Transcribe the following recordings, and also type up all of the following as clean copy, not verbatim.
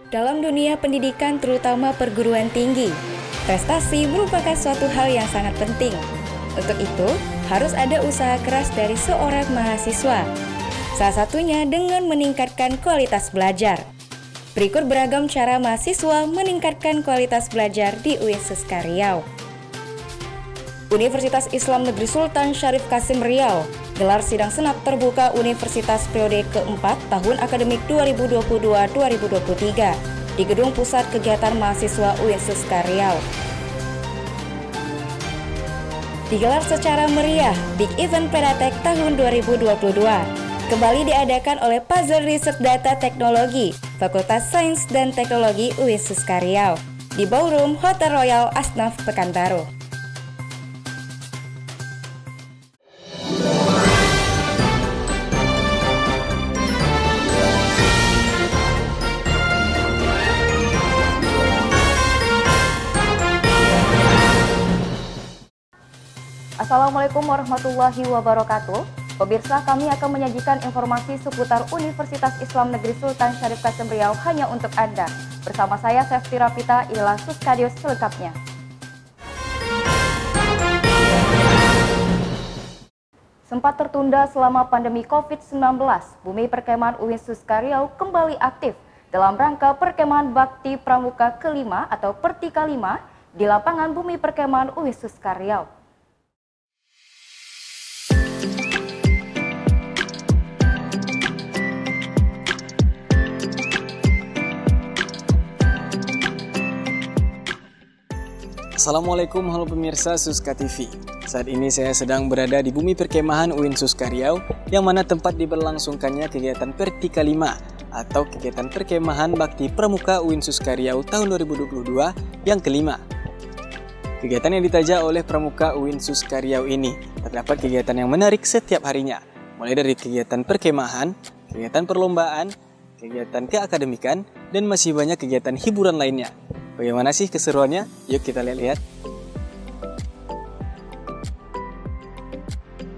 Dalam dunia pendidikan terutama perguruan tinggi, prestasi merupakan suatu hal yang sangat penting. Untuk itu, harus ada usaha keras dari seorang mahasiswa. Salah satunya dengan meningkatkan kualitas belajar. Berikut beragam cara mahasiswa meningkatkan kualitas belajar di UIN Suska Riau. Universitas Islam Negeri Sultan Syarif Kasim Riau gelar sidang senat terbuka Universitas periode keempat tahun akademik 2022-2023 di Gedung Pusat Kegiatan Mahasiswa UIN Suska Riau. Digelar secara meriah, Big Event Pedatek tahun 2022 kembali diadakan oleh Puzzle Research Data Teknologi Fakultas Sains dan Teknologi UIN Suska Riau di Ballroom Hotel Royal Asnaf Pekanbaru. Assalamualaikum warahmatullahi wabarakatuh. Pemirsa, kami akan menyajikan informasi seputar Universitas Islam Negeri Sultan Syarif Kasim Riau hanya untuk Anda. Bersama saya, Sefti Rapita, inilah Suskadius selengkapnya. Sempat tertunda selama pandemi COVID-19, Bumi Perkemahan UIN Suska Riau kembali aktif dalam rangka Perkemahan Bakti Pramuka ke-5 atau Pertika 5 di lapangan Bumi Perkemahan UIN Suska Riau. Assalamualaikum, halo pemirsa Suska TV. Saat ini saya sedang berada di Bumi Perkemahan UIN Suska Riau, yang mana tempat diberlangsungkannya kegiatan Pertika 5 atau kegiatan Perkemahan Bakti Pramuka UIN Suska Riau tahun 2022 yang kelima. Kegiatan yang ditaja oleh Pramuka UIN Suska Riau ini terdapat kegiatan yang menarik setiap harinya, mulai dari kegiatan perkemahan, kegiatan perlombaan, kegiatan keakademikan, dan masih banyak kegiatan hiburan lainnya. Bagaimana sih keseruannya? Yuk kita lihat-lihat.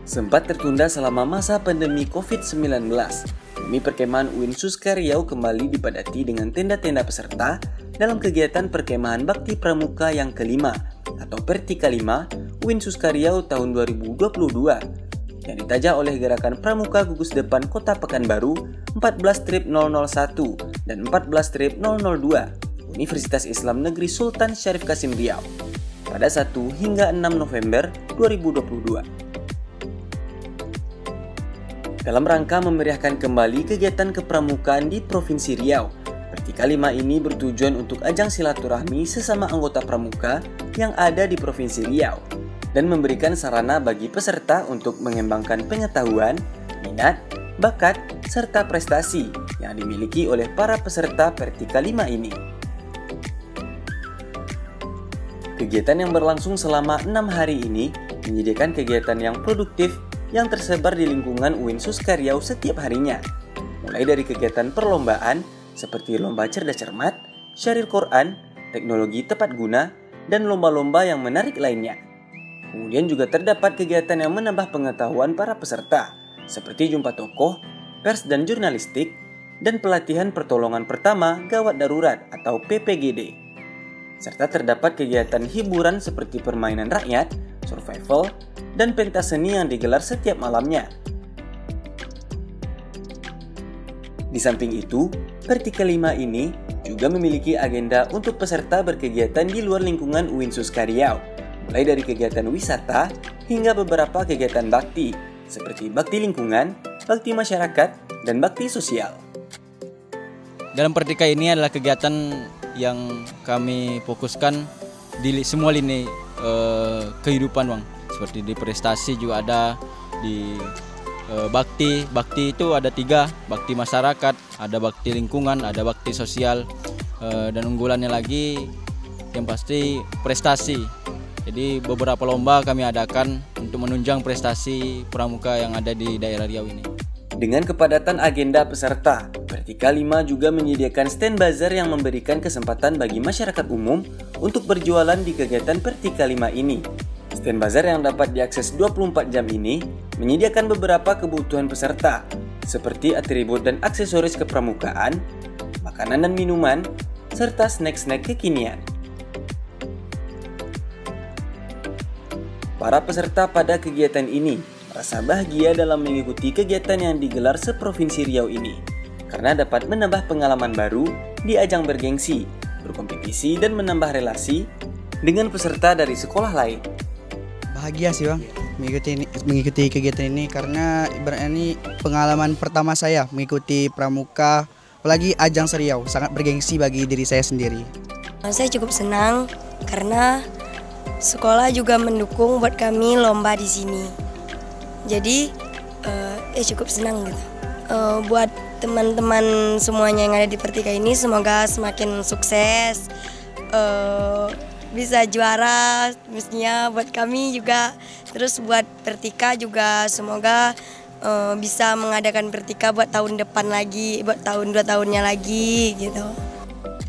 Sempat tertunda selama masa pandemi COVID-19, Bumi Perkemahan UIN Suska Riau kembali dipadati dengan tenda-tenda peserta dalam kegiatan Perkemahan Bakti Pramuka yang kelima atau Pertika 5 UIN Suska Riau tahun 2022 yang ditaja oleh Gerakan Pramuka Gugus Depan Kota Pekanbaru 14-001 dan 14-002 Universitas Islam Negeri Sultan Syarif Kasim Riau pada 1 hingga 6 November 2022. Dalam rangka memeriahkan kembali kegiatan kepramukaan di Provinsi Riau, Pertika 5 ini bertujuan untuk ajang silaturahmi sesama anggota pramuka yang ada di Provinsi Riau dan memberikan sarana bagi peserta untuk mengembangkan pengetahuan, minat, bakat, serta prestasi yang dimiliki oleh para peserta Pertika 5 ini. Kegiatan yang berlangsung selama 6 hari ini menyediakan kegiatan yang produktif yang tersebar di lingkungan UIN Suska Riau setiap harinya. Mulai dari kegiatan perlombaan seperti lomba cerdas cermat, syaril Quran, teknologi tepat guna, dan lomba-lomba yang menarik lainnya. Kemudian juga terdapat kegiatan yang menambah pengetahuan para peserta seperti jumpa tokoh, pers dan jurnalistik, dan pelatihan pertolongan pertama gawat darurat atau PPGD. Serta terdapat kegiatan hiburan seperti permainan rakyat, survival, dan pentas seni yang digelar setiap malamnya. Di samping itu, Pertika 5 ini juga memiliki agenda untuk peserta berkegiatan di luar lingkungan UIN Suska Riau, mulai dari kegiatan wisata hingga beberapa kegiatan bakti, seperti bakti lingkungan, bakti masyarakat, dan bakti sosial. Dalam Pertika ini adalah kegiatan yang kami fokuskan di semua lini kehidupan, Bang. Seperti di prestasi juga ada, di bakti itu ada 3, bakti masyarakat, ada bakti lingkungan, ada bakti sosial, dan unggulannya lagi yang pasti prestasi. Jadi beberapa lomba kami adakan untuk menunjang prestasi pramuka yang ada di daerah Riau ini. Dengan kepadatan agenda peserta, Pertika 5 juga menyediakan stand bazar yang memberikan kesempatan bagi masyarakat umum untuk berjualan di kegiatan Pertika 5 ini. Stand bazar yang dapat diakses 24 jam ini menyediakan beberapa kebutuhan peserta, seperti atribut dan aksesoris kepramukaan, makanan dan minuman, serta snack-snack kekinian. Para peserta pada kegiatan ini merasa bahagia dalam mengikuti kegiatan yang digelar seprovinsi Riau ini, karena dapat menambah pengalaman baru di ajang bergengsi, berkompetisi dan menambah relasi dengan peserta dari sekolah lain. Bahagia sih Bang mengikuti kegiatan ini, karena ibaratnya ini pengalaman pertama saya mengikuti pramuka, apalagi ajang Seriau, sangat bergengsi bagi diri saya sendiri. Saya cukup senang karena sekolah juga mendukung buat kami lomba di sini. Jadi cukup senang gitu. Buat teman-teman semuanya yang ada di Pertika ini, semoga semakin sukses, bisa juara mestinya buat kami juga. Terus buat Pertika juga semoga bisa mengadakan Pertika buat tahun depan lagi, buat tahun 2 tahunnya lagi gitu.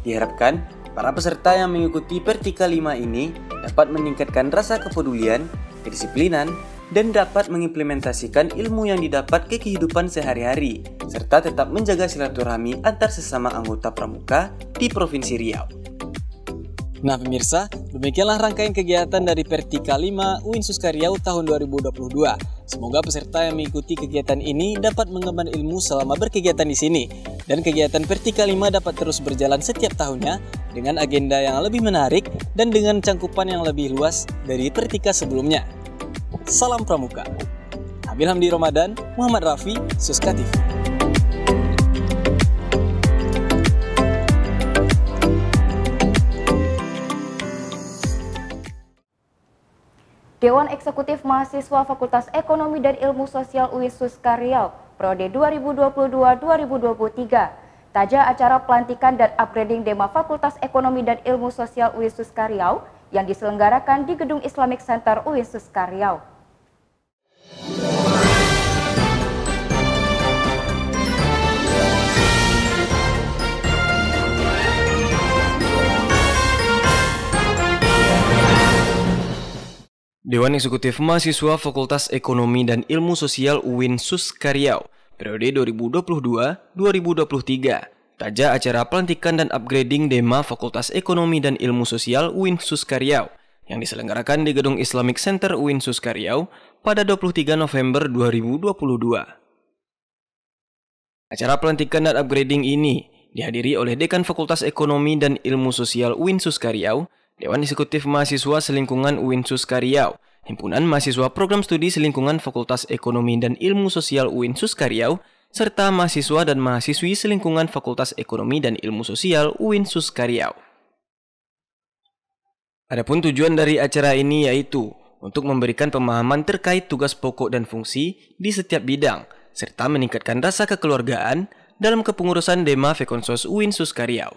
Diharapkan para peserta yang mengikuti Pertika 5 ini dapat meningkatkan rasa kepedulian, kedisiplinan, dan dapat mengimplementasikan ilmu yang didapat ke kehidupan sehari-hari, serta tetap menjaga silaturahmi antar sesama anggota pramuka di Provinsi Riau. Nah pemirsa, demikianlah rangkaian kegiatan dari Pertika 5 UIN Suska Riau tahun 2022. Semoga peserta yang mengikuti kegiatan ini dapat mengemban ilmu selama berkegiatan di sini. Dan kegiatan Pertika 5 dapat terus berjalan setiap tahunnya dengan agenda yang lebih menarik dan dengan cangkupan yang lebih luas dari Pertika sebelumnya. Salam Pramuka. Nabil Hamdi Ramadan, Muhammad Rafi, Suska TV. Dewan Eksekutif Mahasiswa Fakultas Ekonomi dan Ilmu Sosial UIN Suska Riau periode 2022-2023 taja acara pelantikan dan upgrading Dema Fakultas Ekonomi dan Ilmu Sosial UIN Suska Riau yang diselenggarakan di Gedung Islamic Center UIN Suska Riau. Dewan Eksekutif Mahasiswa Fakultas Ekonomi dan Ilmu Sosial UIN Suska Riau periode 2022-2023 taja acara pelantikan dan upgrading Dema Fakultas Ekonomi dan Ilmu Sosial UIN Suska Riau yang diselenggarakan di Gedung Islamic Center UIN Suska Riau pada 23 November 2022. Acara pelantikan dan upgrading ini dihadiri oleh Dekan Fakultas Ekonomi dan Ilmu Sosial UIN Suska Riau, Dewan Eksekutif Mahasiswa Selingkungan UIN Suska Riau, Himpunan Mahasiswa Program Studi Selingkungan Fakultas Ekonomi dan Ilmu Sosial UIN Suska Riau, serta mahasiswa dan mahasiswi Selingkungan Fakultas Ekonomi dan Ilmu Sosial UIN Suska Riau. Adapun tujuan dari acara ini yaitu untuk memberikan pemahaman terkait tugas pokok dan fungsi di setiap bidang, serta meningkatkan rasa kekeluargaan dalam kepengurusan Dema Fekonsos UIN Suska Riau.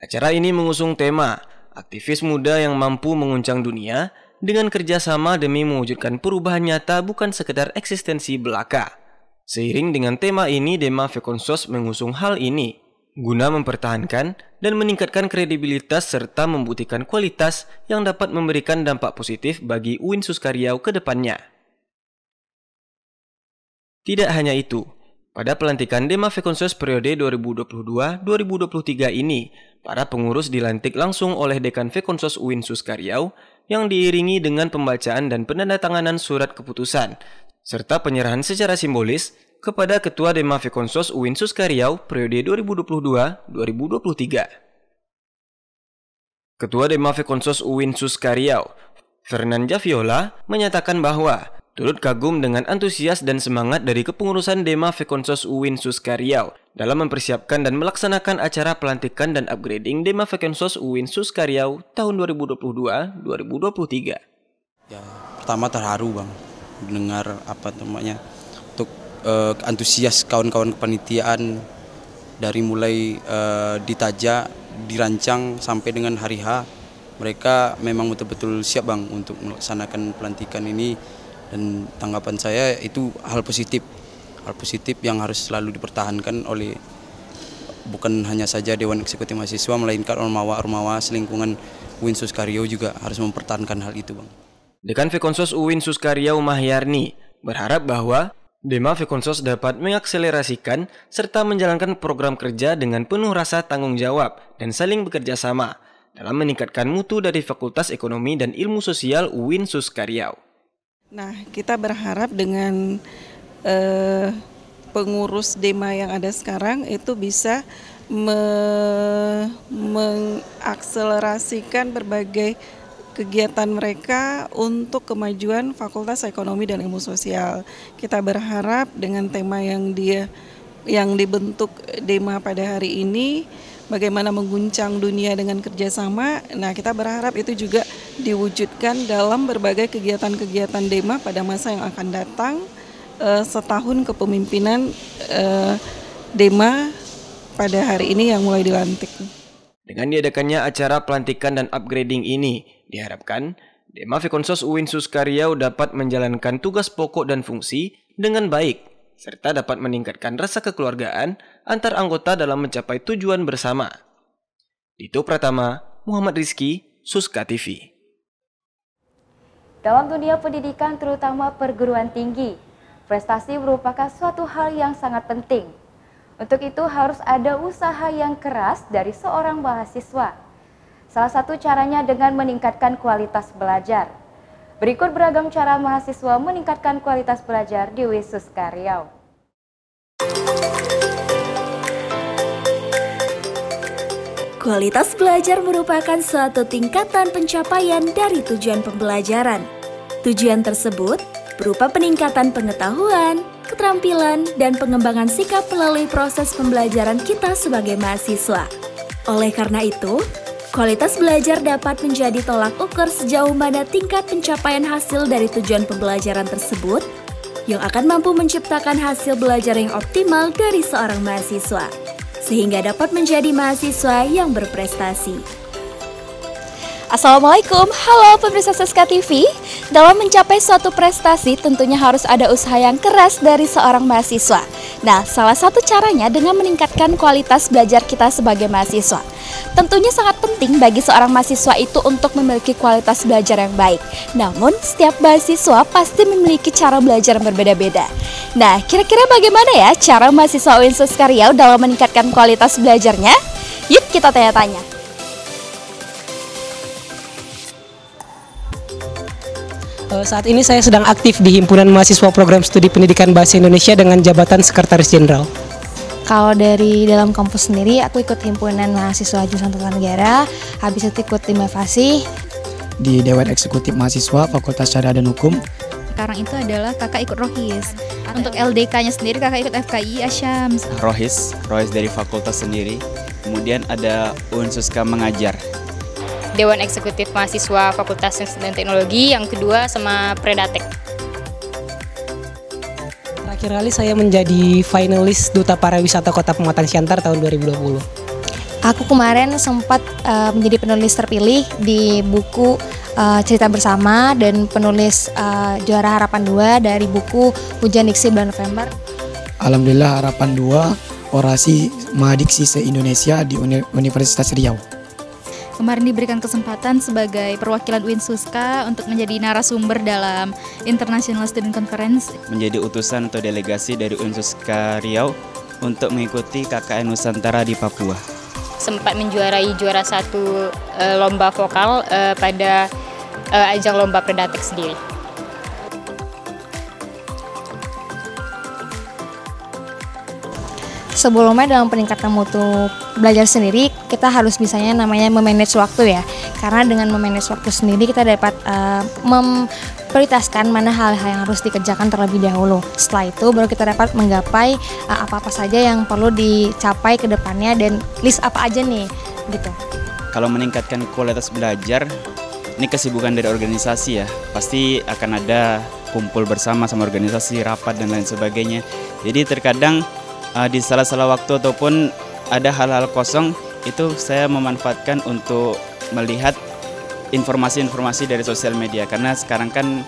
Acara ini mengusung tema aktivis muda yang mampu menguncang dunia dengan kerjasama demi mewujudkan perubahan nyata bukan sekedar eksistensi belaka. Seiring dengan tema ini, Dema Fekonsos mengusung hal ini guna mempertahankan dan meningkatkan kredibilitas serta membuktikan kualitas yang dapat memberikan dampak positif bagi UIN Suska Riau ke depannya. Tidak hanya itu, pada pelantikan Dema Fekonsos periode 2022-2023 ini, para pengurus dilantik langsung oleh Dekan Fekonsos UIN Suska Riau yang diiringi dengan pembacaan dan penandatanganan surat keputusan, serta penyerahan secara simbolis kepada Ketua Dema Fekonsos UIN Suska Riau periode 2022-2023. Ketua Dema Fekonsos UIN Suska Riau, Fernand Javiola, menyatakan bahwa turut kagum dengan antusias dan semangat dari kepengurusan Dema Fekonsos UIN Suska Riau dalam mempersiapkan dan melaksanakan acara pelantikan dan upgrading Dema Fekonsos UIN Suska Riau tahun 2022-2023. Ya, pertama terharu Bang, mendengar untuk antusias kawan-kawan kepanitiaan dari mulai ditaja, dirancang sampai dengan hari H. Mereka memang betul-betul siap Bang untuk melaksanakan pelantikan ini. Dan tanggapan saya itu hal positif yang harus selalu dipertahankan oleh bukan hanya saja Dewan Eksekutif Mahasiswa, melainkan ormawa selingkungan UIN Suska Riau juga harus mempertahankan hal itu Bang. Dekan Fekonsos UIN Suska Riau Mahyarni berharap bahwa Dema Fekonsos dapat mengakselerasikan serta menjalankan program kerja dengan penuh rasa tanggung jawab dan saling bekerja sama dalam meningkatkan mutu dari Fakultas Ekonomi dan Ilmu Sosial UIN Suska Riau. Nah, kita berharap dengan pengurus Dema yang ada sekarang itu bisa mengakselerasikan berbagai kegiatan mereka untuk kemajuan Fakultas Ekonomi dan Ilmu Sosial. Kita berharap dengan tema yang dibentuk Dema pada hari ini, bagaimana mengguncang dunia dengan kerjasama. Nah, kita berharap itu juga diwujudkan dalam berbagai kegiatan-kegiatan Dema pada masa yang akan datang setahun kepemimpinan Dema pada hari ini yang mulai dilantik. Dengan diadakannya acara pelantikan dan upgrading ini, diharapkan Dema Fekonsos UIN Suska Riau dapat menjalankan tugas pokok dan fungsi dengan baik, serta dapat meningkatkan rasa kekeluargaan antar anggota dalam mencapai tujuan bersama. Dito Pratama, Muhammad Rizky, Suska TV. Dalam dunia pendidikan terutama perguruan tinggi, prestasi merupakan suatu hal yang sangat penting. Untuk itu harus ada usaha yang keras dari seorang mahasiswa. Salah satu caranya dengan meningkatkan kualitas belajar. Berikut beragam cara mahasiswa meningkatkan kualitas belajar di UIN Suska Riau. Kualitas belajar merupakan suatu tingkatan pencapaian dari tujuan pembelajaran. Tujuan tersebut berupa peningkatan pengetahuan, keterampilan, dan pengembangan sikap melalui proses pembelajaran kita sebagai mahasiswa. Oleh karena itu, kualitas belajar dapat menjadi tolak ukur sejauh mana tingkat pencapaian hasil dari tujuan pembelajaran tersebut yang akan mampu menciptakan hasil belajar yang optimal dari seorang mahasiswa, sehingga dapat menjadi mahasiswa yang berprestasi. Assalamualaikum, halo pemirsa Suska TV. Dalam mencapai suatu prestasi tentunya harus ada usaha yang keras dari seorang mahasiswa. Nah, salah satu caranya dengan meningkatkan kualitas belajar kita sebagai mahasiswa. Tentunya sangat penting bagi seorang mahasiswa itu untuk memiliki kualitas belajar yang baik. Namun, setiap mahasiswa pasti memiliki cara belajar yang berbeda-beda. Nah, kira-kira bagaimana ya cara mahasiswa UIN Suska Riau dalam meningkatkan kualitas belajarnya? Yuk kita tanya-tanya. Saat ini saya sedang aktif di Himpunan Mahasiswa Program Studi Pendidikan Bahasa Indonesia dengan jabatan Sekretaris Jenderal. Kalau dari dalam kampus sendiri, aku ikut Himpunan Mahasiswa Jurusan Tata Negara, habis itu ikut Timafasi. Di Dewan Eksekutif Mahasiswa Fakultas Syariah dan Hukum. Sekarang itu adalah kakak ikut Rohis. Untuk LDK-nya sendiri kakak ikut FKI Asyams. Rohis dari fakultas sendiri. Kemudian ada UIN Suska Mengajar. Dewan Eksekutif Mahasiswa Fakultas Sains dan Teknologi, yang kedua sama Predatek. Terakhir kali saya menjadi finalis Duta Pariwisata Kota Pematang Siantar tahun 2020. Aku kemarin sempat menjadi penulis terpilih di buku Cerita Bersama dan penulis Juara Harapan 2 dari buku Hujan Diksi Bulan November. Alhamdulillah Harapan 2 Orasi Mahadiksi se-Indonesia di Universitas Riau. Kemarin diberikan kesempatan sebagai perwakilan UIN Suska untuk menjadi narasumber dalam International Student Conference. Menjadi utusan atau delegasi dari UIN Suska Riau untuk mengikuti KKN Nusantara di Papua. Sempat menjuarai juara 1 lomba vokal pada ajang lomba Predatek sendiri. Sebelumnya dalam peningkatan mutu belajar sendiri, kita harus bisanya namanya memanage waktu ya. Karena dengan memanage waktu sendiri kita dapat memprioritaskan mana hal-hal yang harus dikerjakan terlebih dahulu. Setelah itu baru kita dapat menggapai apa-apa saja yang perlu dicapai ke depannya dan list apa aja nih gitu. Kalau meningkatkan kualitas belajar, ini kesibukan dari organisasi ya. Pasti akan ada kumpul bersama sama organisasi, rapat dan lain sebagainya. Jadi terkadang di salah-salah waktu ataupun ada hal-hal kosong, itu saya memanfaatkan untuk melihat informasi-informasi dari sosial media, karena sekarang kan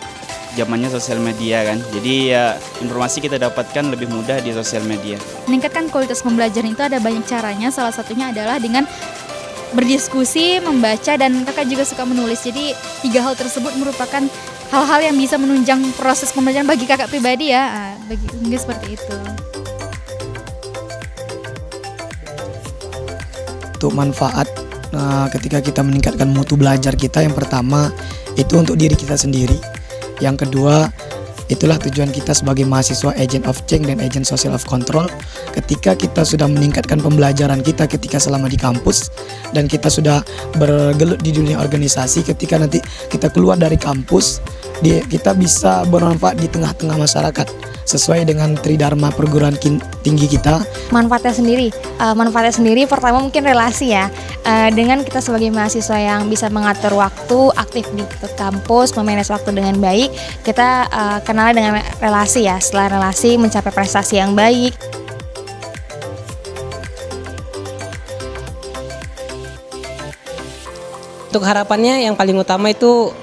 zamannya sosial media kan, jadi ya informasi kita dapatkan lebih mudah di sosial media. Meningkatkan kualitas pembelajaran itu ada banyak caranya, salah satunya adalah dengan berdiskusi, membaca, dan kakak juga suka menulis. Jadi 3 hal tersebut merupakan hal-hal yang bisa menunjang proses pembelajaran bagi kakak pribadi ya, bagi mungkin seperti itu. Untuk manfaat ketika kita meningkatkan mutu belajar kita, yang pertama itu untuk diri kita sendiri, yang kedua itulah tujuan kita sebagai mahasiswa agent of change dan agent social of control. Ketika kita sudah meningkatkan pembelajaran kita ketika selama di kampus dan kita sudah bergelut di dunia organisasi, ketika nanti kita keluar dari kampus, kita bisa bermanfaat di tengah-tengah masyarakat sesuai dengan tridharma perguruan tinggi kita. Manfaatnya sendiri pertama mungkin relasi ya, dengan kita sebagai mahasiswa yang bisa mengatur waktu, aktif di kampus, memanage waktu dengan baik, kita kenal dengan relasi ya. Setelah relasi mencapai prestasi yang baik. Untuk harapannya yang paling utama itu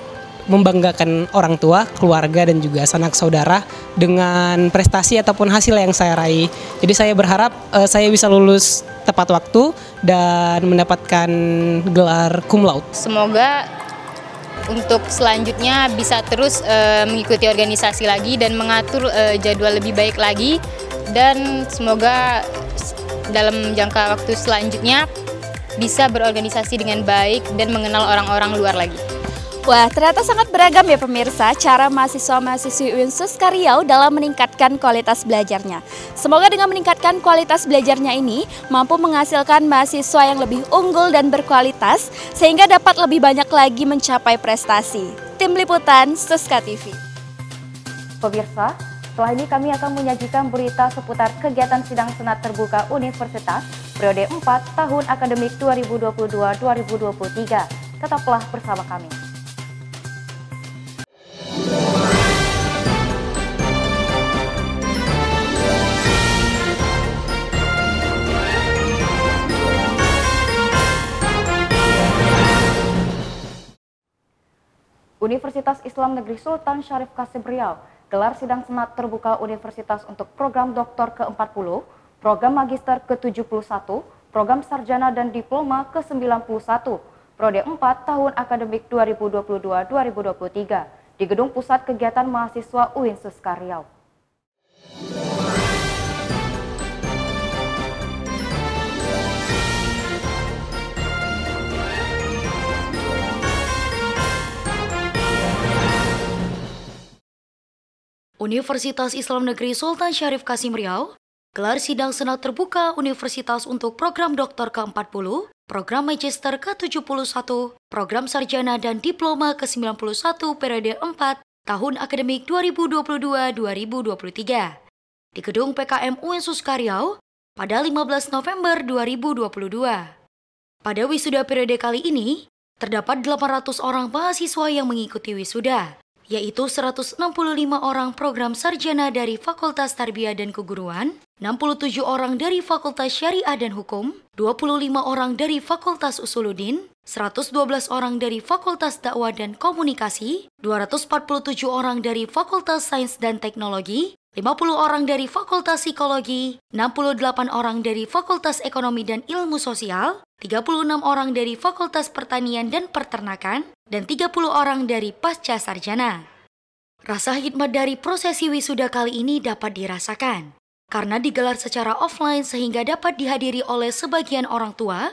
membanggakan orang tua, keluarga, dan juga sanak saudara dengan prestasi ataupun hasil yang saya raih. Jadi saya berharap saya bisa lulus tepat waktu dan mendapatkan gelar cum laude. Semoga untuk selanjutnya bisa terus mengikuti organisasi lagi dan mengatur jadwal lebih baik lagi, dan semoga dalam jangka waktu selanjutnya bisa berorganisasi dengan baik dan mengenal orang-orang luar lagi. Wah, ternyata sangat beragam ya pemirsa cara mahasiswa-mahasiswi UIN Suska Riau dalam meningkatkan kualitas belajarnya. Semoga dengan meningkatkan kualitas belajarnya ini mampu menghasilkan mahasiswa yang lebih unggul dan berkualitas sehingga dapat lebih banyak lagi mencapai prestasi. Tim Liputan Suska TV. Pemirsa, setelah ini kami akan menyajikan berita seputar kegiatan sidang senat terbuka universitas periode 4 tahun akademik 2022-2023. Tetaplah bersama kami. Universitas Islam Negeri Sultan Syarif Qasim Riau gelar sidang senat terbuka universitas untuk program doktor ke-40, program magister ke-71, program sarjana dan diploma ke-91, periode 4 tahun akademik 2022-2023 di Gedung Pusat Kegiatan Mahasiswa UIN Suska Riau. Universitas Islam Negeri Sultan Syarif Qasim Riau gelar sidang senat terbuka universitas untuk program doktor ke-40, program magister ke-71, program sarjana dan diploma ke-91 periode 4 tahun akademik 2022-2023 di Gedung PKM UIN Suska Riau pada 15 November 2022. Pada wisuda periode kali ini, terdapat 800 orang mahasiswa yang mengikuti wisuda, yaitu 165 orang program sarjana dari Fakultas Tarbiyah dan Keguruan, 67 orang dari Fakultas Syariah dan Hukum, 25 orang dari Fakultas Usuluddin, 112 orang dari Fakultas Dakwah dan Komunikasi, 247 orang dari Fakultas Sains dan Teknologi, 50 orang dari Fakultas Psikologi, 68 orang dari Fakultas Ekonomi dan Ilmu Sosial, 36 orang dari Fakultas Pertanian dan Peternakan, dan 30 orang dari Pasca Sarjana. Rasa hikmat dari prosesi wisuda kali ini dapat dirasakan, karena digelar secara offline sehingga dapat dihadiri oleh sebagian orang tua.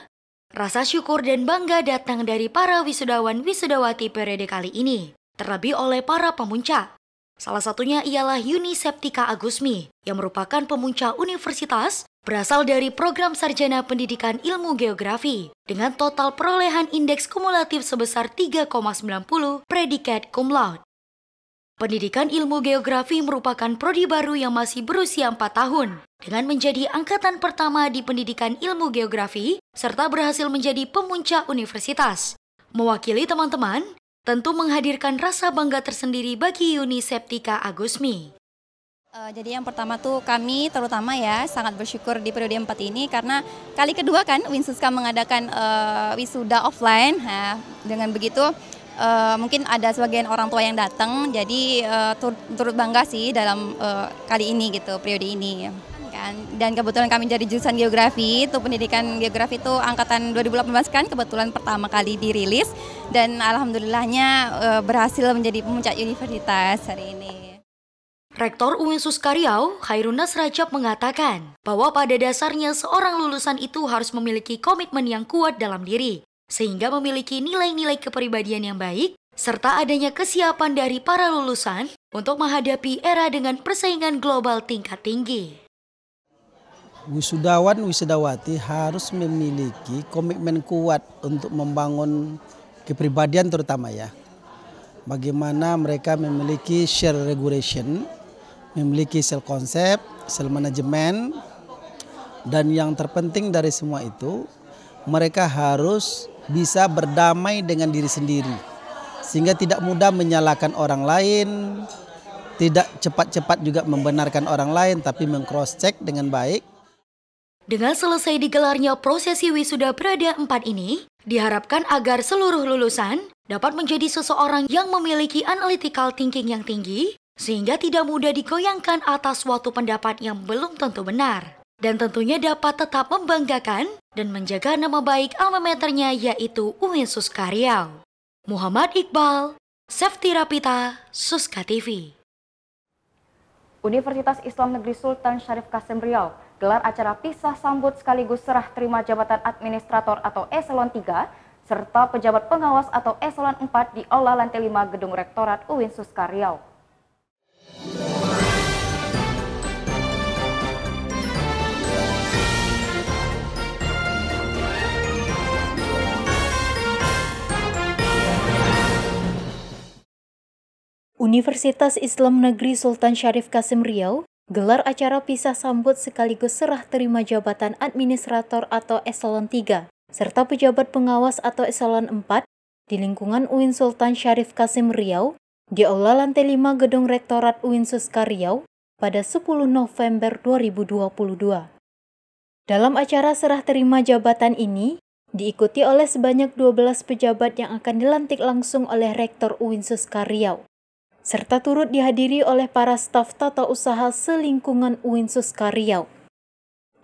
Rasa syukur dan bangga datang dari para wisudawan-wisudawati periode kali ini, terlebih oleh para pemuncak. Salah satunya ialah Yuni Septika Agusmi, yang merupakan pemuncak universitas berasal dari program Sarjana Pendidikan Ilmu Geografi dengan total perolehan indeks kumulatif sebesar 3,90 predikat cum laude. Pendidikan Ilmu Geografi merupakan prodi baru yang masih berusia 4 tahun dengan menjadi angkatan pertama di Pendidikan Ilmu Geografi serta berhasil menjadi pemuncak universitas. Mewakili teman-teman, tentu menghadirkan rasa bangga tersendiri bagi Yuni Septika Agusmi. Jadi yang pertama tuh kami terutama ya sangat bersyukur di periode 4 ini karena kali kedua kan UIN Suska mengadakan wisuda offline. Nah, dengan begitu mungkin ada sebagian orang tua yang datang, jadi turut bangga sih dalam kali ini gitu, periode ini. kan. Dan kebetulan kami jadi jurusan geografi, itu pendidikan geografi itu angkatan 2018 kan kebetulan pertama kali dirilis dan alhamdulillahnya berhasil menjadi pemuncak universitas hari ini. Rektor UIN Suskaryau, Khairunas Rajab mengatakan bahwa pada dasarnya seorang lulusan itu harus memiliki komitmen yang kuat dalam diri, sehingga memiliki nilai-nilai kepribadian yang baik, serta adanya kesiapan dari para lulusan untuk menghadapi era dengan persaingan global tingkat tinggi. Wisudawan wisudawati harus memiliki komitmen kuat untuk membangun kepribadian terutama ya. Bagaimana mereka memiliki share regulation, memiliki self concept, self management, dan yang terpenting dari semua itu, mereka harus bisa berdamai dengan diri sendiri. Sehingga tidak mudah menyalahkan orang lain, tidak cepat-cepat juga membenarkan orang lain, tapi meng-cross-check dengan baik. Dengan selesai digelarnya prosesi wisuda Prada 4 ini, diharapkan agar seluruh lulusan dapat menjadi seseorang yang memiliki analytical thinking yang tinggi, sehingga tidak mudah digoyangkan atas suatu pendapat yang belum tentu benar. Dan tentunya dapat tetap membanggakan dan menjaga nama baik alma maternya yaitu UIN Suskaryau. Muhammad Iqbal, Sefti Rapita, Suska TV. Universitas Islam Negeri Sultan Syarif Kasim Riau gelar acara pisah sambut sekaligus serah terima jabatan administrator atau eselon 3 serta pejabat pengawas atau eselon 4 di Aula Lantai 5 Gedung Rektorat UIN Suskaryau. Universitas Islam Negeri Sultan Syarif Kasim Riau gelar acara pisah sambut sekaligus serah terima jabatan administrator atau eselon 3 serta pejabat pengawas atau eselon 4 di lingkungan UIN Sultan Syarif Kasim Riau di Aula Lantai 5 Gedung Rektorat UIN Suskaryau pada 10 November 2022. Dalam acara serah terima jabatan ini diikuti oleh sebanyak 12 pejabat yang akan dilantik langsung oleh Rektor UIN Suskaryau, serta turut dihadiri oleh para staf tata usaha selingkungan UIN Suskaryau.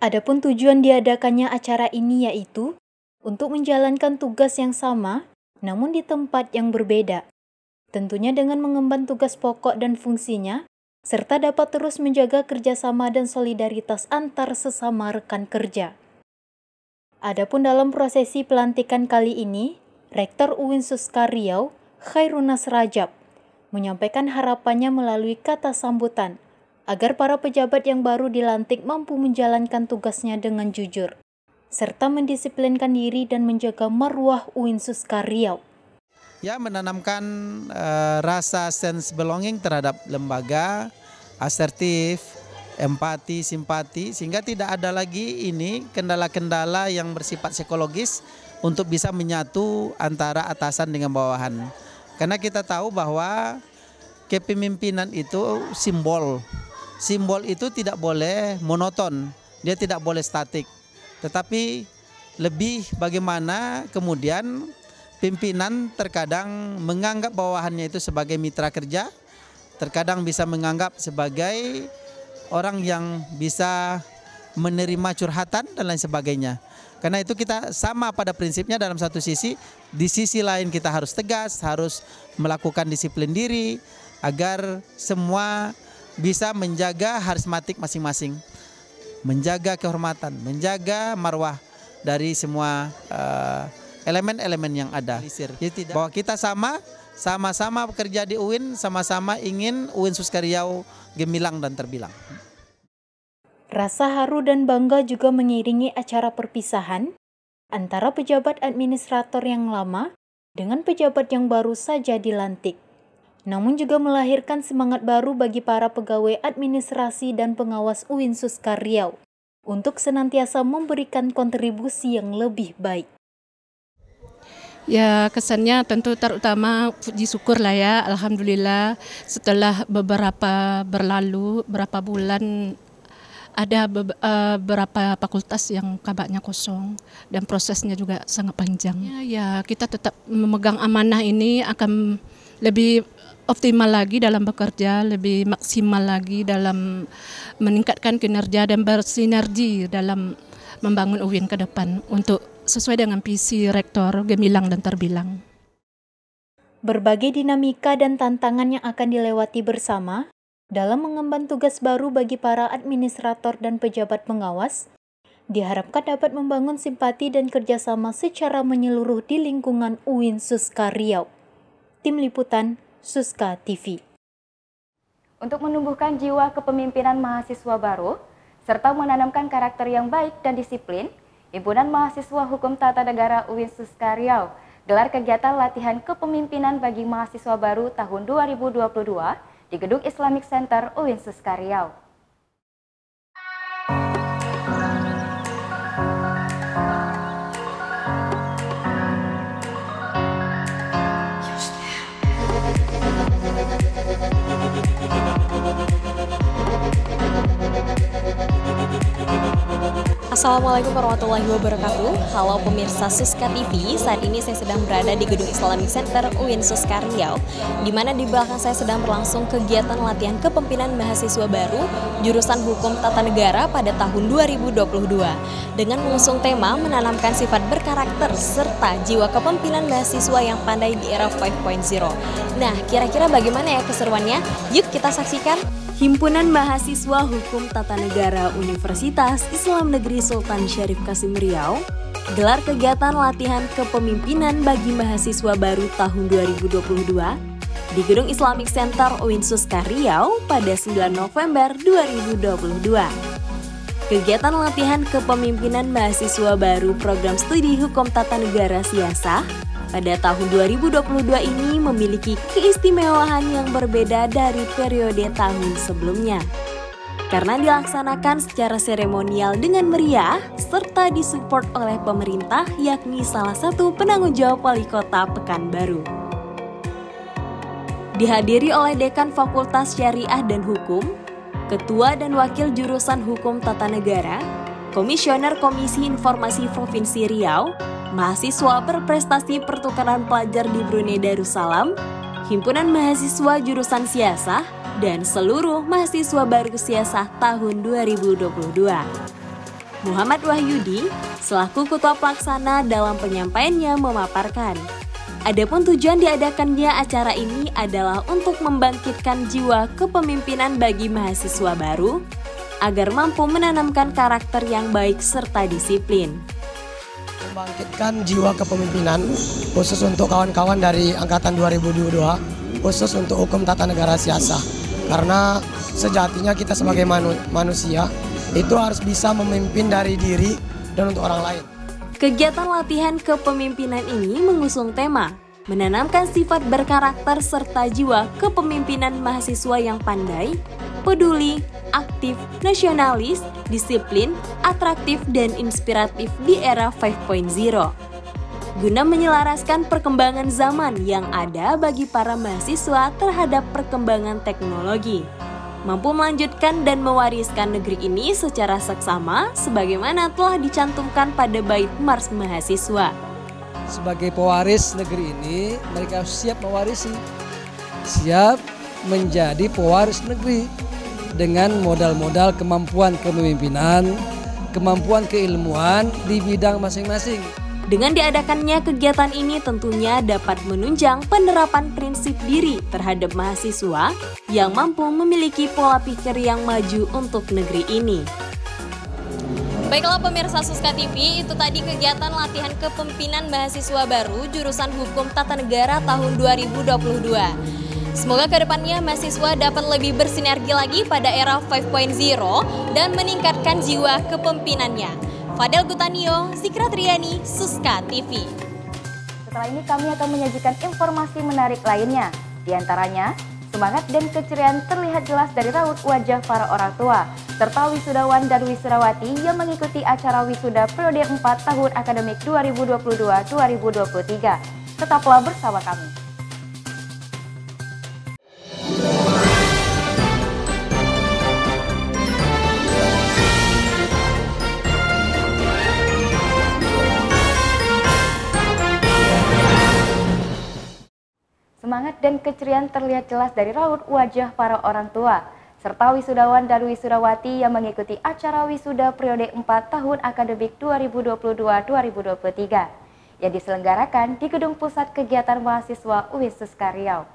Adapun tujuan diadakannya acara ini yaitu untuk menjalankan tugas yang sama namun di tempat yang berbeda. Tentunya dengan mengemban tugas pokok dan fungsinya, serta dapat terus menjaga kerjasama dan solidaritas antar sesama rekan kerja. Adapun dalam prosesi pelantikan kali ini, Rektor UIN Suskaryau, Khairunas Rajab, menyampaikan harapannya melalui kata sambutan agar para pejabat yang baru dilantik mampu menjalankan tugasnya dengan jujur, serta mendisiplinkan diri dan menjaga marwah UIN Suskaryau. Ya, menanamkan rasa sense belonging terhadap lembaga, asertif, empati, simpati, sehingga tidak ada lagi ini kendala-kendala yang bersifat psikologis untuk bisa menyatu antara atasan dengan bawahan. Karena kita tahu bahwa kepemimpinan itu simbol. Simbol itu tidak boleh monoton, dia tidak boleh statik. Tetapi lebih bagaimana kemudian pimpinan terkadang menganggap bawahannya itu sebagai mitra kerja, terkadang bisa menganggap sebagai orang yang bisa menerima curhatan dan lain sebagainya. Karena itu kita sama pada prinsipnya dalam satu sisi, di sisi lain kita harus tegas, harus melakukan disiplin diri agar semua bisa menjaga harismatik masing-masing, menjaga kehormatan, menjaga marwah dari semua elemen-elemen yang ada. Bahwa kita sama-sama bekerja di UIN, sama-sama ingin UIN Suskaryau gemilang dan terbilang. Rasa haru dan bangga juga mengiringi acara perpisahan antara pejabat administrator yang lama dengan pejabat yang baru saja dilantik. Namun juga melahirkan semangat baru bagi para pegawai administrasi dan pengawas UIN Suskaryau untuk senantiasa memberikan kontribusi yang lebih baik. Ya, kesannya tentu terutama puji syukur lah ya, alhamdulillah setelah beberapa bulan ada beberapa fakultas yang kabarnya kosong dan prosesnya juga sangat panjang. Ya, kita tetap memegang amanah ini akan lebih optimal lagi dalam bekerja, lebih maksimal lagi dalam meningkatkan kinerja dan bersinergi dalam membangun UIN ke depan untuk sesuai dengan visi Rektor gemilang dan terbilang. Berbagai dinamika dan tantangan yang akan dilewati bersama dalam mengemban tugas baru bagi para administrator dan pejabat pengawas, diharapkan dapat membangun simpati dan kerjasama secara menyeluruh di lingkungan UIN Suska Riau. Tim Liputan Suska TV. Untuk menumbuhkan jiwa kepemimpinan mahasiswa baru, serta menanamkan karakter yang baik dan disiplin, Himpunan Mahasiswa Hukum Tata Negara UIN Suska Riau gelar kegiatan latihan kepemimpinan bagi mahasiswa baru tahun 2022 di Gedung Islamic Center UIN Suska Riau. Assalamualaikum warahmatullahi wabarakatuh. Halo pemirsa Suska TV, saat ini saya sedang berada di Gedung Islamic Center UIN Suska Riau, di mana di belakang saya sedang berlangsung kegiatan latihan kepemimpinan mahasiswa baru jurusan Hukum Tata Negara pada tahun 2022 dengan mengusung tema menanamkan sifat berkarakter serta jiwa kepemimpinan mahasiswa yang pandai di era 5.0. Nah, kira-kira bagaimana ya keseruannya? Yuk kita saksikan. Himpunan Mahasiswa Hukum Tata Negara Universitas Islam Negeri Sultan Syarif Kasim Riau gelar kegiatan latihan kepemimpinan bagi mahasiswa baru tahun 2022 di Gedung Islamic Center UIN Suska Riau pada 9 November 2022. Kegiatan latihan kepemimpinan mahasiswa baru program studi Hukum Tata Negara Siasah pada tahun 2022 ini memiliki keistimewaan yang berbeda dari periode tahun sebelumnya. Karena dilaksanakan secara seremonial dengan meriah, serta disupport oleh pemerintah yakni salah satu penanggung jawab Wali Kota Pekanbaru. Dihadiri oleh Dekan Fakultas Syariah dan Hukum, Ketua dan Wakil Jurusan Hukum Tata Negara, Komisioner Komisi Informasi Provinsi Riau, mahasiswa berprestasi pertukaran pelajar di Brunei Darussalam, Himpunan Mahasiswa Jurusan Siasah, dan seluruh mahasiswa baru Siasah tahun 2022. Muhammad Wahyudi, selaku Ketua Pelaksana dalam penyampaiannya memaparkan, adapun tujuan diadakannya acara ini adalah untuk membangkitkan jiwa kepemimpinan bagi mahasiswa baru, agar mampu menanamkan karakter yang baik serta disiplin. Membangkitkan jiwa kepemimpinan khusus untuk kawan-kawan dari angkatan 2022, khusus untuk Hukum Tata Negara Siasah. Karena sejatinya kita sebagai manusia itu harus bisa memimpin dari diri dan untuk orang lain. Kegiatan latihan kepemimpinan ini mengusung tema menanamkan sifat berkarakter serta jiwa kepemimpinan mahasiswa yang pandai, peduli, aktif, nasionalis, disiplin, atraktif, dan inspiratif di era 5.0. Guna menyelaraskan perkembangan zaman yang ada bagi para mahasiswa terhadap perkembangan teknologi, mampu melanjutkan dan mewariskan negeri ini secara seksama sebagaimana telah dicantumkan pada Bait Mars Mahasiswa. Sebagai pewaris negeri ini, mereka siap mewarisi, siap menjadi pewaris negeri dengan modal-modal kemampuan kepemimpinan, kemampuan keilmuan di bidang masing-masing. Dengan diadakannya kegiatan ini tentunya dapat menunjang penerapan prinsip diri terhadap mahasiswa yang mampu memiliki pola pikir yang maju untuk negeri ini. Baiklah pemirsa Suska TV, itu tadi kegiatan latihan kepemimpinan mahasiswa baru jurusan Hukum Tata Negara tahun 2022. Semoga kedepannya mahasiswa dapat lebih bersinergi lagi pada era 5.0 dan meningkatkan jiwa kepemimpinannya. Fadel Gutanio, Zikra Triani, Suska TV. Setelah ini kami akan menyajikan informasi menarik lainnya. Di antaranya, semangat dan keceriaan terlihat jelas dari raut wajah para orang tua, serta wisudawan dan wisudawati yang mengikuti acara wisuda periode 4 tahun akademik 2022-2023. Tetaplah bersama kami. Semangat semangat dan keceriaan terlihat jelas dari raut wajah para orang tua, serta wisudawan dan wisudawati yang mengikuti acara wisuda periode 4 tahun akademik 2022-2023 yang diselenggarakan di Gedung Pusat Kegiatan Mahasiswa UIN Suska Riau.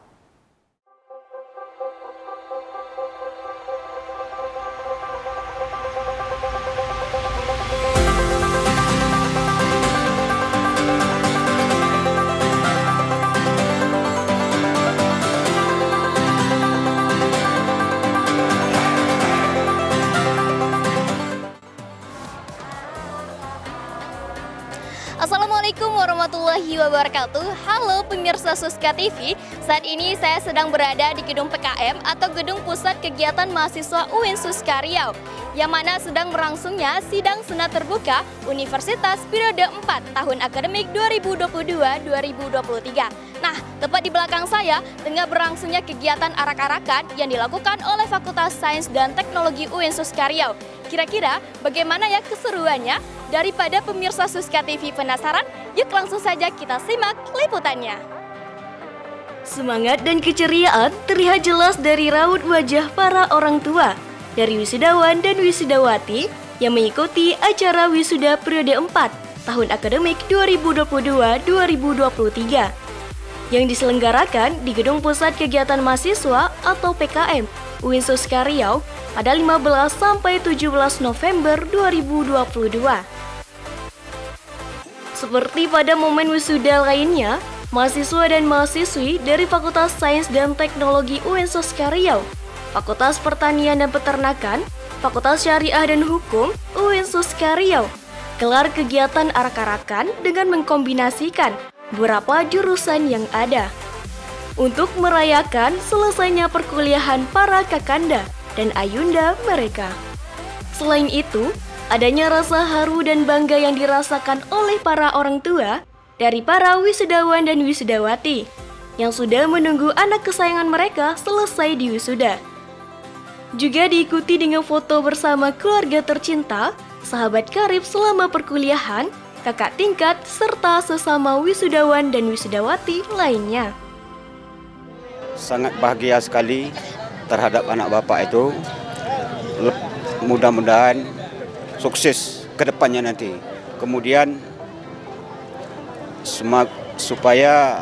Assalamualaikum warahmatullahi wabarakatuh. Halo pemirsa Suska TV. Saat ini saya sedang berada di Gedung PKM atau Gedung Pusat Kegiatan Mahasiswa UIN Suska Riau, yang mana sedang berlangsungnya sidang senat terbuka Universitas periode 4 tahun akademik 2022-2023. Nah, tepat di belakang saya tengah berlangsungnya kegiatan arak-arakan yang dilakukan oleh Fakultas Sains dan Teknologi UIN Suska Riau. Kira-kira bagaimana ya keseruannya? Daripada pemirsa Suska TV penasaran, yuk langsung saja kita simak liputannya. Semangat dan keceriaan terlihat jelas dari raut wajah para orang tua, dari wisudawan dan wisudawati yang mengikuti acara wisuda periode 4 tahun akademik 2022-2023 yang diselenggarakan di Gedung Pusat Kegiatan Mahasiswa atau PKM UIN Suska Riau pada 15 sampai 17 November 2022. Seperti pada momen wisuda lainnya, mahasiswa dan mahasiswi dari Fakultas Sains dan Teknologi UIN Suska Riau, Fakultas Pertanian dan Peternakan, Fakultas Syariah dan Hukum UIN Suska Riau gelar kegiatan arak-arakan dengan mengkombinasikan beberapa jurusan yang ada untuk merayakan selesainya perkuliahan para kakanda dan ayunda mereka. Selain itu, adanya rasa haru dan bangga yang dirasakan oleh para orang tua dari para wisudawan dan wisudawati yang sudah menunggu anak kesayangan mereka selesai di wisuda. Juga diikuti dengan foto bersama keluarga tercinta, sahabat karib selama perkuliahan, kakak tingkat, serta sesama wisudawan dan wisudawati lainnya. Sangat bahagia sekali terhadap anak bapak itu. Mudah-mudahan sukses ke depannya nanti. Kemudian supaya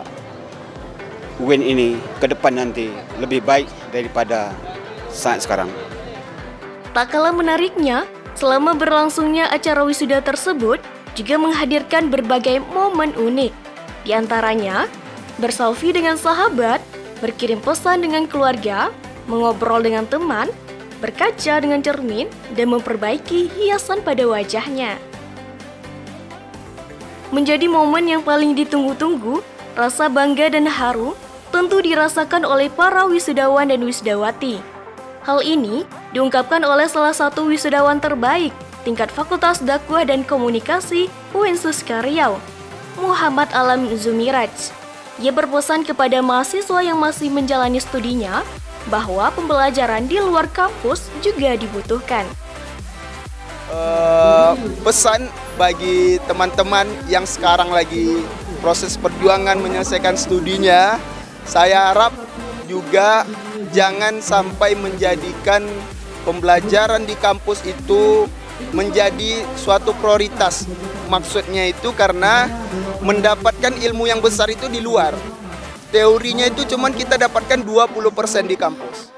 UIN ini ke depan nanti lebih baik daripada saat sekarang. Tak kalah menariknya, selama berlangsungnya acara wisuda tersebut juga menghadirkan berbagai momen unik. Di antaranya, berselfie dengan sahabat, berkirim pesan dengan keluarga, mengobrol dengan teman, berkaca dengan cermin, dan memperbaiki hiasan pada wajahnya. Menjadi momen yang paling ditunggu-tunggu, rasa bangga dan haru tentu dirasakan oleh para wisudawan dan wisudawati. Hal ini diungkapkan oleh salah satu wisudawan terbaik tingkat Fakultas Dakwah dan Komunikasi UIN Suska Riau, Muhammad Alam Zumiraj. Ia berpesan kepada mahasiswa yang masih menjalani studinya bahwa pembelajaran di luar kampus juga dibutuhkan. Pesan bagi teman-teman yang sekarang lagi proses perjuangan menyelesaikan studinya, saya harap juga jangan sampai menjadikan pembelajaran di kampus itu menjadi suatu prioritas. Maksudnya itu karena mendapatkan ilmu yang besar itu di luar. Teorinya itu cuman kita dapatkan 20% di kampus.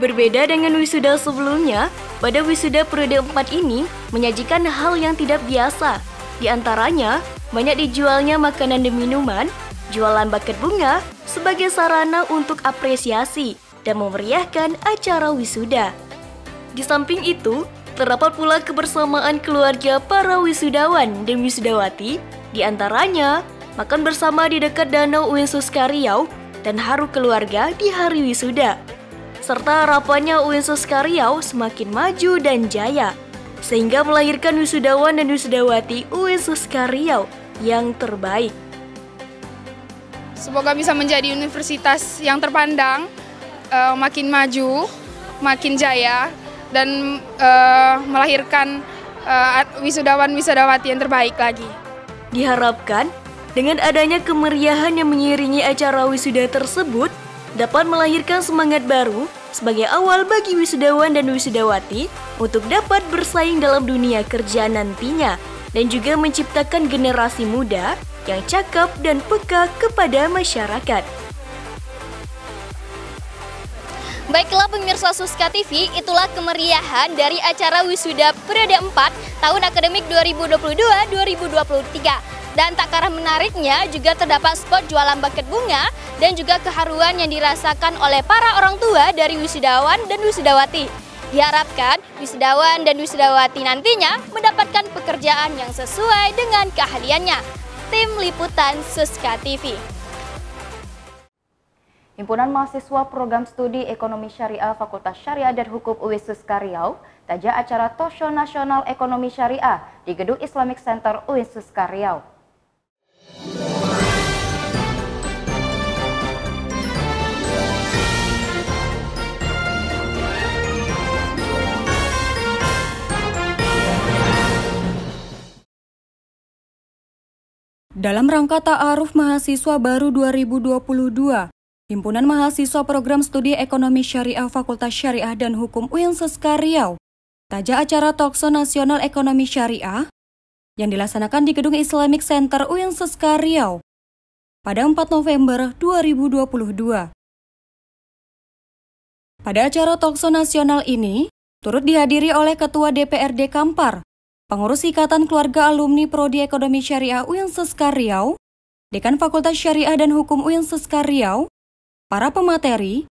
Berbeda dengan wisuda sebelumnya, pada wisuda periode 4 ini menyajikan hal yang tidak biasa. Di antaranya, banyak dijualnya makanan dan minuman, jualan buket bunga sebagai sarana untuk apresiasi dan memeriahkan acara wisuda. Di samping itu, terdapat pula kebersamaan keluarga para wisudawan dan wisudawati, di antaranya makan bersama di dekat Danau UIN Suska Riau dan haru keluarga di hari wisuda, serta harapannya UIN Suska Riau semakin maju dan jaya, sehingga melahirkan wisudawan dan wisudawati UIN Suska Riau yang terbaik. Semoga bisa menjadi universitas yang terpandang, makin maju, makin jaya, dan melahirkan wisudawan-wisudawati yang terbaik lagi. Diharapkan Dengan adanya kemeriahan yang mengiringi acara wisuda tersebut, dapat melahirkan semangat baru sebagai awal bagi wisudawan dan wisudawati untuk dapat bersaing dalam dunia kerja nantinya dan juga menciptakan generasi muda yang cakap dan peka kepada masyarakat. Baiklah pemirsa Suska TV, itulah kemeriahan dari acara wisuda periode 4 tahun akademik 2022-2023. Dan tak kalah menariknya juga terdapat spot jualan buket bunga dan juga keharuan yang dirasakan oleh para orang tua dari wisudawan dan wisudawati. Diharapkan wisudawan dan wisudawati nantinya mendapatkan pekerjaan yang sesuai dengan keahliannya. Tim Liputan Suska TV. Himpunan Mahasiswa Program Studi Ekonomi Syariah Fakultas Syariah dan Hukum UIN Suska Riau taja acara Talkshow Nasional Ekonomi Syariah di Gedung Islamic Center UIN Suska Riau. Dalam rangka Ta'aruf Mahasiswa Baru 2022, Himpunan Mahasiswa Program Studi Ekonomi Syariah Fakultas Syariah dan Hukum UIN Suska Riau taja acara Talkshow Nasional Ekonomi Syariah yang dilaksanakan di Gedung Islamic Center UIN Suska Riau pada 4 November 2022. Pada acara Talkshow Nasional ini, turut dihadiri oleh Ketua DPRD Kampar, Pengurus Ikatan Keluarga Alumni Prodi Ekonomi Syariah UIN Suska Riau, Dekan Fakultas Syariah dan Hukum UIN Suska Riau, para pemateri,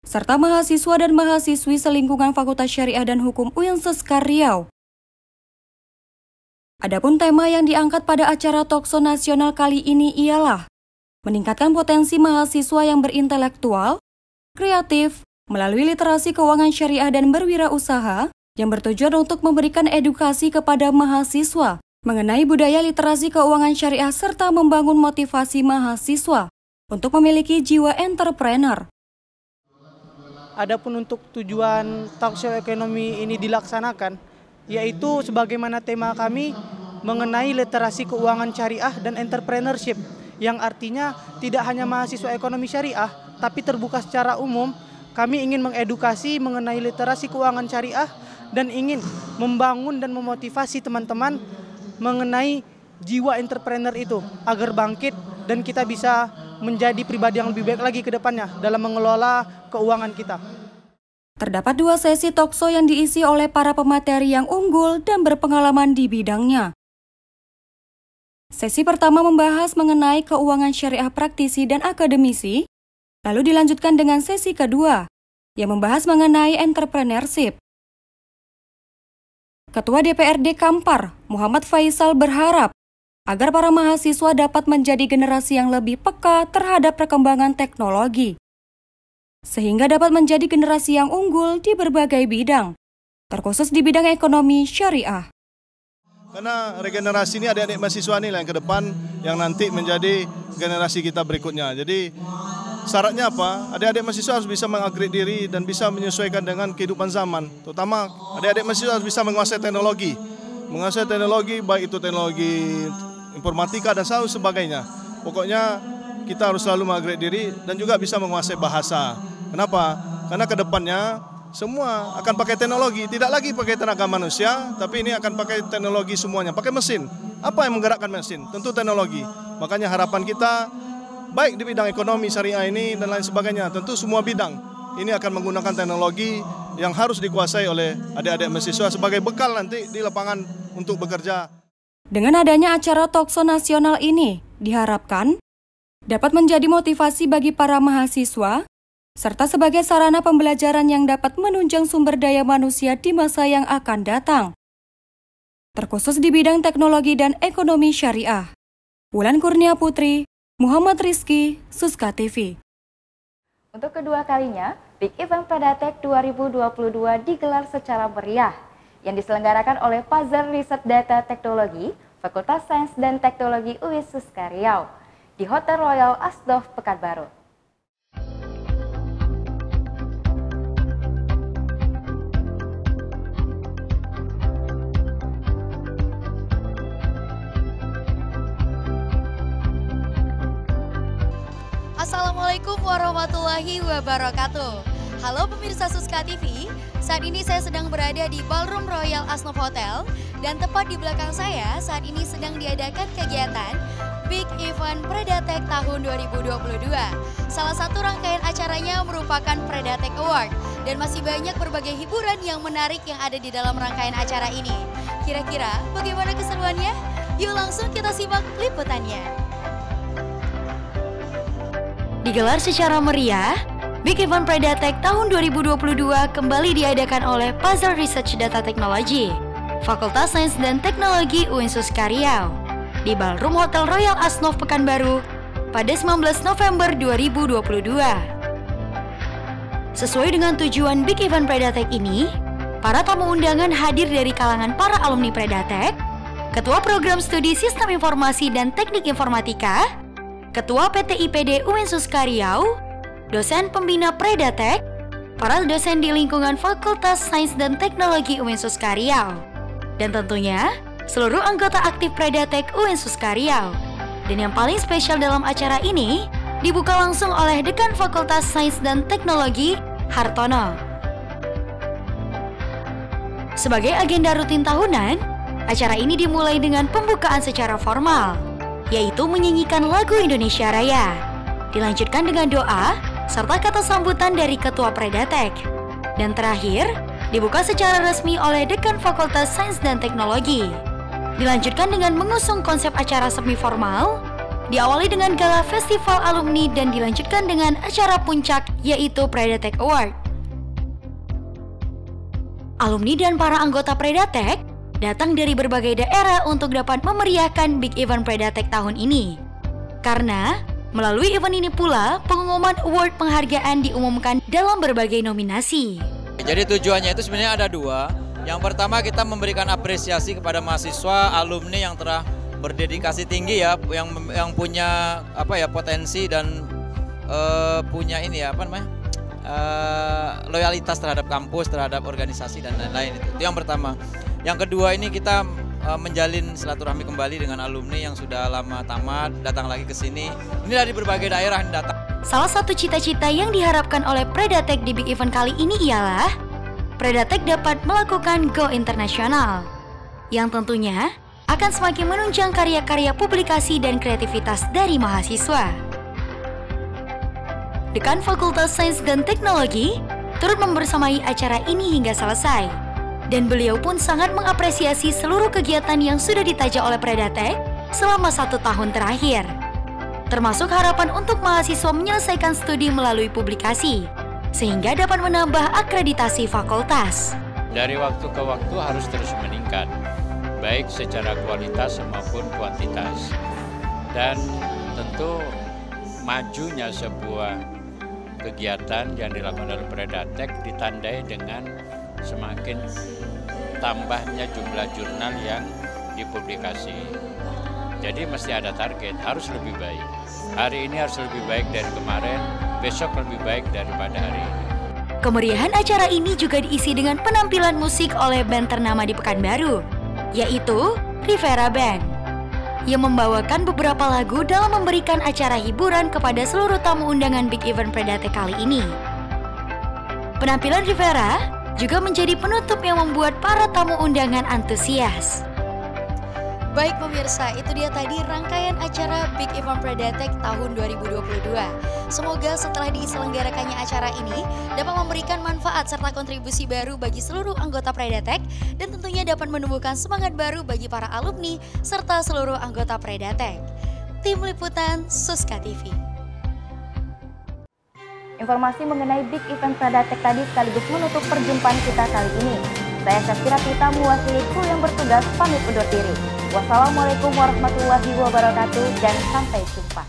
serta mahasiswa dan mahasiswi selingkungan Fakultas Syariah dan Hukum UIN Suska Riau. Adapun tema yang diangkat pada acara Talkshow Nasional kali ini ialah meningkatkan potensi mahasiswa yang berintelektual, kreatif, melalui literasi keuangan syariah dan berwirausaha yang bertujuan untuk memberikan edukasi kepada mahasiswa mengenai budaya literasi keuangan syariah serta membangun motivasi mahasiswa untuk memiliki jiwa entrepreneur. Adapun untuk tujuan Talkshow Ekonomi ini dilaksanakan, yaitu sebagaimana tema kami mengenai literasi keuangan syariah dan entrepreneurship, yang artinya tidak hanya mahasiswa ekonomi syariah, tapi terbuka secara umum. Kami ingin mengedukasi mengenai literasi keuangan syariah dan ingin membangun dan memotivasi teman-teman mengenai jiwa entrepreneur itu agar bangkit dan kita bisa menjadi pribadi yang lebih baik lagi ke depannya dalam mengelola keuangan kita. Terdapat 2 sesi talkshow yang diisi oleh para pemateri yang unggul dan berpengalaman di bidangnya. Sesi pertama membahas mengenai keuangan syariah praktisi dan akademisi, lalu dilanjutkan dengan sesi kedua yang membahas mengenai entrepreneurship. Ketua DPRD Kampar, Muhammad Faisal berharap agar para mahasiswa dapat menjadi generasi yang lebih peka terhadap perkembangan teknologi, sehingga dapat menjadi generasi yang unggul di berbagai bidang, terkhusus di bidang ekonomi syariah. Karena regenerasi ini adik-adik mahasiswa ini yang ke depan yang nanti menjadi generasi kita berikutnya. Jadi syaratnya apa? Adik-adik mahasiswa harus bisa mengupgrade diri dan bisa menyesuaikan dengan kehidupan zaman. Terutama adik-adik mahasiswa harus bisa menguasai teknologi. Menguasai teknologi, baik itu teknologi informatika dan sebagainya. Pokoknya kita harus selalu mengupgrade diri dan juga bisa menguasai bahasa. Kenapa? Karena ke depannya semua akan pakai teknologi, tidak lagi pakai tenaga manusia, tapi ini akan pakai teknologi semuanya, pakai mesin. Apa yang menggerakkan mesin? Tentu teknologi. Makanya harapan kita baik di bidang ekonomi syariah ini dan lain sebagainya, tentu semua bidang ini akan menggunakan teknologi yang harus dikuasai oleh adik-adik mahasiswa sebagai bekal nanti di lapangan untuk bekerja. Dengan adanya acara Talkshow Nasional ini, diharapkan dapat menjadi motivasi bagi para mahasiswa, serta sebagai sarana pembelajaran yang dapat menunjang sumber daya manusia di masa yang akan datang, terkhusus di bidang teknologi dan ekonomi syariah. Wulan Kurnia Putri, Muhammad Rizky, Suska TV. Untuk kedua kalinya, Big Event Predatech 2022 digelar secara meriah, yang diselenggarakan oleh Pazar Riset Data Teknologi, Fakultas Sains dan Teknologi UIN Suska Riau, di Hotel Royal Asdof Pekanbaru. Assalamualaikum warahmatullahi wabarakatuh. Halo pemirsa Suska TV, saat ini saya sedang berada di Ballroom Royal Asnov Hotel dan tepat di belakang saya saat ini sedang diadakan kegiatan Big Event Predatech tahun 2022. Salah satu rangkaian acaranya merupakan Predatech Award dan masih banyak berbagai hiburan yang menarik yang ada di dalam rangkaian acara ini. Kira-kira bagaimana keseruannya? Yuk langsung kita simak liputannya. Digelar secara meriah, Big Event Predatech tahun 2022 kembali diadakan oleh Puzzle Research Data Technology, Fakultas Sains dan Teknologi UINSUS Riau, di Ballroom Hotel Royal Asnov Pekanbaru pada 19 November 2022. Sesuai dengan tujuan Big Event Predatech ini, para tamu undangan hadir dari kalangan para alumni Predatech, Ketua Program Studi Sistem Informasi dan Teknik Informatika, Ketua PT IPD UINSUS Riau, dosen pembina Predatech, para dosen di lingkungan Fakultas Sains dan Teknologi UINSUS Riau, dan tentunya seluruh anggota aktif Predatech UINSUS Riau. Dan yang paling spesial dalam acara ini dibuka langsung oleh Dekan Fakultas Sains dan Teknologi, Hartono. Sebagai agenda rutin tahunan, acara ini dimulai dengan pembukaan secara formal, yaitu menyanyikan lagu Indonesia Raya. Dilanjutkan dengan doa serta kata sambutan dari Ketua Predatech. Dan terakhir, dibuka secara resmi oleh Dekan Fakultas Sains dan Teknologi. Dilanjutkan dengan mengusung konsep acara semi formal, diawali dengan gala festival alumni dan dilanjutkan dengan acara puncak yaitu Predatech Award. Alumni dan para anggota Predatech datang dari berbagai daerah untuk dapat memeriahkan Big Event Predatech tahun ini. Karena melalui event ini pula, pengumuman award penghargaan diumumkan dalam berbagai nominasi. Jadi tujuannya itu sebenarnya ada dua. Yang pertama kita memberikan apresiasi kepada mahasiswa, alumni yang telah berdedikasi tinggi ya, yang punya potensi dan punya loyalitas terhadap kampus, terhadap organisasi dan lain-lain. Itu yang pertama. Yang kedua ini kita menjalin silaturahmi kembali dengan alumni yang sudah lama tamat, datang lagi ke sini. Ini dari berbagai daerah yang datang. Salah satu cita-cita yang diharapkan oleh Predatech di Big Event kali ini ialah Predatech dapat melakukan go internasional, yang tentunya akan semakin menunjang karya-karya publikasi dan kreativitas dari mahasiswa. Dekan Fakultas Sains dan Teknologi turut membersamai acara ini hingga selesai. Dan beliau pun sangat mengapresiasi seluruh kegiatan yang sudah ditajak oleh Predatech selama 1 tahun terakhir. Termasuk harapan untuk mahasiswa menyelesaikan studi melalui publikasi, sehingga dapat menambah akreditasi fakultas. Dari waktu ke waktu harus terus meningkat, baik secara kualitas maupun kuantitas. Dan tentu majunya sebuah kegiatan yang dilakukan oleh Predatech ditandai dengan semakin tambahnya jumlah jurnal yang dipublikasi. Jadi mesti ada target, harus lebih baik. Hari ini harus lebih baik dari kemarin, besok lebih baik daripada hari ini. Kemeriahan acara ini juga diisi dengan penampilan musik oleh band ternama di Pekanbaru, yaitu Rivera Band, yang membawakan beberapa lagu dalam memberikan acara hiburan kepada seluruh tamu undangan Big Event Predatech kali ini. Penampilan Rivera juga menjadi penutup yang membuat para tamu undangan antusias. Baik pemirsa, itu dia tadi rangkaian acara Big Event Predatech tahun 2022. Semoga setelah diselenggarakannya acara ini dapat memberikan manfaat serta kontribusi baru bagi seluruh anggota Predatech dan tentunya dapat menumbuhkan semangat baru bagi para alumni serta seluruh anggota Predatech. Tim Liputan Suska TV. Informasi mengenai Big Event Predatech tadi sekaligus menutup perjumpaan kita kali ini. Saya Syafira Pita mewakili kru yang bertugas pamit undur diri. Wassalamualaikum warahmatullahi wabarakatuh dan sampai jumpa.